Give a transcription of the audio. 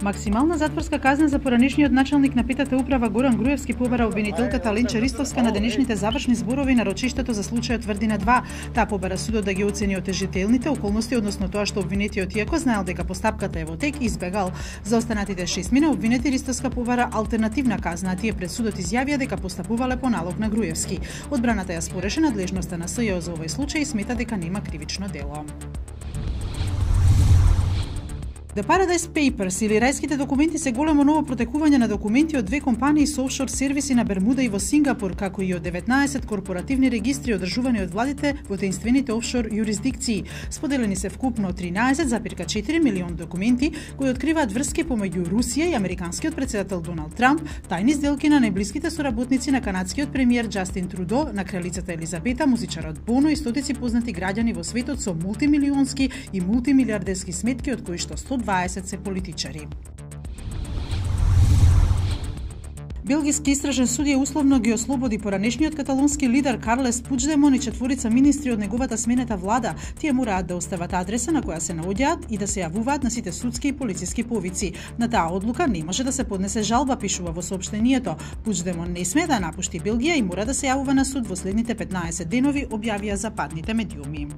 Максимална затворска казна за поранешниот началник на петата управа Горан Груевски побара обвинителката Линча Ристовска на денешните завршни зборови на рочиштето за случајот Тврдина 2. Таа побара судот да ги оцени отежителните околности, односно тоа што обвинетиот, иако знаел дека постапката е во тек, избегал. За останатите 6 мина обвинети Ристовска побара алтернативна казна, а тие пред судот изјавија дека постапувале по налог на Груевски. Одбраната ја спореше надлежноста на СЈО за овој случај и смета дека нема кривично дело. The Paradise Papers или рајските документи се големо ново протекување на документи од две компании со офшор сервиси на Бермуда и во Сингапур, како и од 19 корпоративни регистри одржувани од владите во таинствените офшор юрисдикции. Споделени се вкупно 13,4 милион документи кои откриваат врски помеѓу Русија и американскиот председател Доналд Трамп, тајни сделки на најблиските соработници на канадскиот премиер Џастин Трудо, на кралицата Елизабета, музичарот Боно и стотици познати граѓани во светот со мултимилионски и мултимилиардерски сметки, од кои што 120 се политичари. Белгиски истражен судија условно ги ослободи поранешниот каталонски лидер Карлес Пучдемон и четворица министри од неговата сменета влада. Тие мораат да остават адреса на која се наоѓаат и да се јавуваат на сите судски и полициски повици. На таа одлука не може да се поднесе жалба, пишува во соопштението. Пучдемон не смее да напушти Белгија и мора да се јавува на суд во следните 15 денови, објавија западните медиуми.